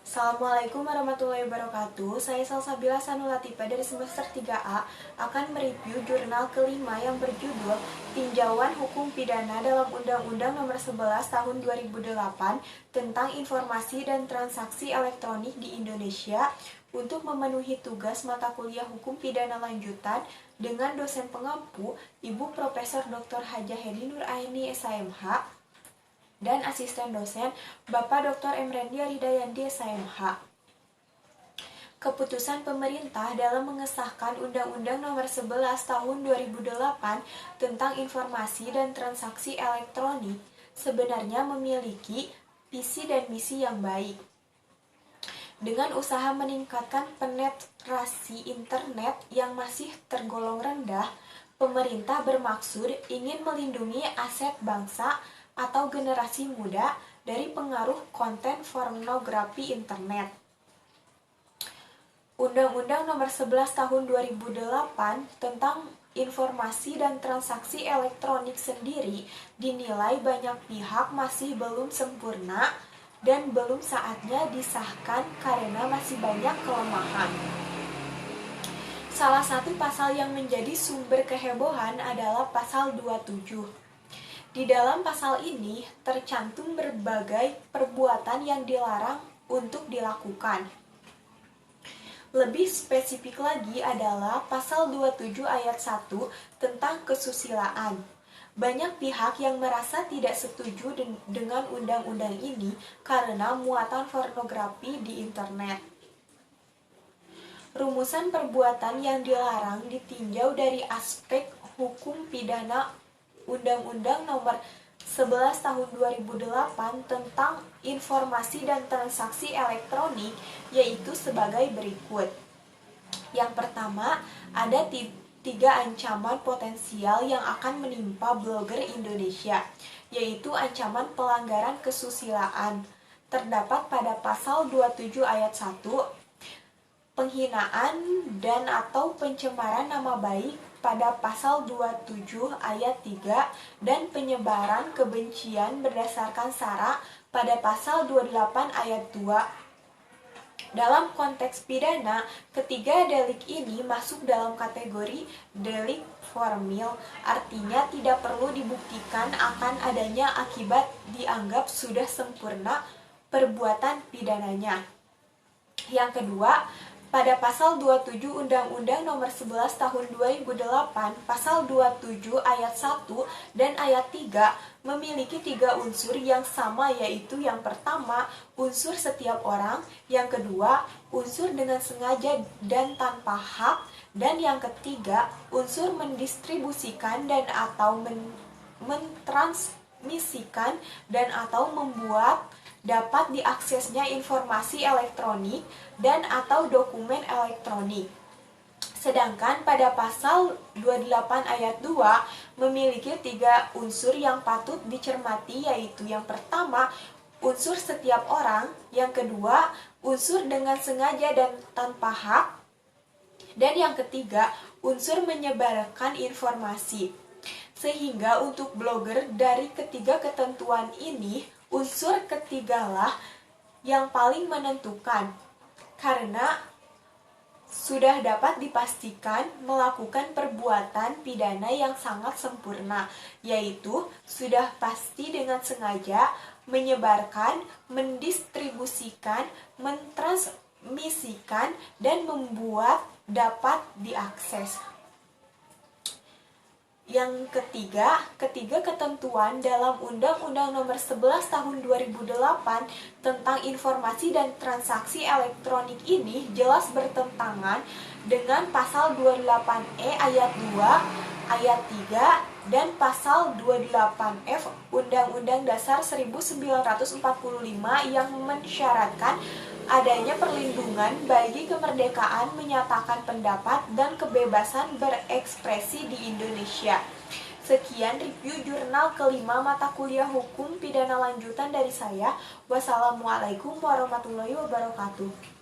Assalamualaikum warahmatullahi wabarakatuh. Saya Salsabila Sanulatipa dari semester 3A akan mereview jurnal kelima yang berjudul Tinjauan Hukum Pidana dalam Undang-Undang Nomor 11 Tahun 2008 tentang Informasi dan Transaksi Elektronik di Indonesia untuk memenuhi tugas mata kuliah Hukum Pidana Lanjutan dengan dosen pengampu Ibu Profesor Dr. Hajah Hedi Nur Aini SMH dan asisten dosen Bapak Dr. Emrendi Aridayandi SMH. Keputusan pemerintah dalam mengesahkan Undang-Undang Nomor 11 Tahun 2008 tentang Informasi dan Transaksi Elektronik sebenarnya memiliki visi dan misi yang baik. Dengan usaha meningkatkan penetrasi internet yang masih tergolong rendah, pemerintah bermaksud ingin melindungi aset bangsa atau generasi muda dari pengaruh konten pornografi internet. Undang-Undang Nomor 11 Tahun 2008 tentang Informasi dan Transaksi Elektronik sendiri dinilai banyak pihak masih belum sempurna dan belum saatnya disahkan karena masih banyak kelemahan. Salah satu pasal yang menjadi sumber kehebohan adalah pasal 27. Di dalam pasal ini tercantum berbagai perbuatan yang dilarang untuk dilakukan. Lebih spesifik lagi adalah pasal 27 ayat 1 tentang kesusilaan. Banyak pihak yang merasa tidak setuju dengan undang-undang ini karena muatan pornografi di internet. Rumusan perbuatan yang dilarang ditinjau dari aspek hukum pidana Undang-Undang Nomor 11 Tahun 2008 tentang Informasi dan Transaksi Elektronik, yaitu sebagai berikut. Yang pertama, ada tiga ancaman potensial yang akan menimpa blogger Indonesia, yaitu ancaman pelanggaran kesusilaan. Terdapat pada pasal 27 ayat 1, penghinaan dan atau pencemaran nama baik pada pasal 27 ayat 3 dan penyebaran kebencian berdasarkan sara pada pasal 28 ayat 2. Dalam konteks pidana, ketiga delik ini masuk dalam kategori delik formil, artinya tidak perlu dibuktikan akan adanya akibat dianggap sudah sempurna perbuatan pidananya. Yang kedua, pada pasal 27 Undang-Undang Nomor 11 Tahun 2008, pasal 27 ayat 1 dan ayat 3 memiliki tiga unsur yang sama, yaitu yang pertama, unsur setiap orang, yang kedua, unsur dengan sengaja dan tanpa hak, dan yang ketiga, unsur mendistribusikan dan atau mentransmisikan dan atau membuat dapat diaksesnya informasi elektronik dan atau dokumen elektronik. Sedangkan pada pasal 28 ayat 2 memiliki tiga unsur yang patut dicermati, yaitu yang pertama, unsur setiap orang, yang kedua, unsur dengan sengaja dan tanpa hak, dan yang ketiga, unsur menyebarkan informasi. Sehingga untuk blogger dari ketiga ketentuan ini, unsur ketigalah yang paling menentukan, karena sudah dapat dipastikan melakukan perbuatan pidana yang sangat sempurna, yaitu sudah pasti dengan sengaja menyebarkan, mendistribusikan, mentransmisikan, dan membuat dapat diakses. Yang ketiga ketentuan dalam Undang-Undang Nomor 11 Tahun 2008 tentang Informasi dan Transaksi Elektronik ini jelas bertentangan dengan pasal 28E ayat 2, ayat 3, dan pasal 28F Undang-Undang Dasar 1945 yang mensyaratkan adanya perlindungan bagi kemerdekaan menyatakan pendapat dan kebebasan berekspresi di Indonesia. Sekian review jurnal kelima mata kuliah Hukum Pidana Lanjutan dari saya. Wassalamualaikum warahmatullahi wabarakatuh.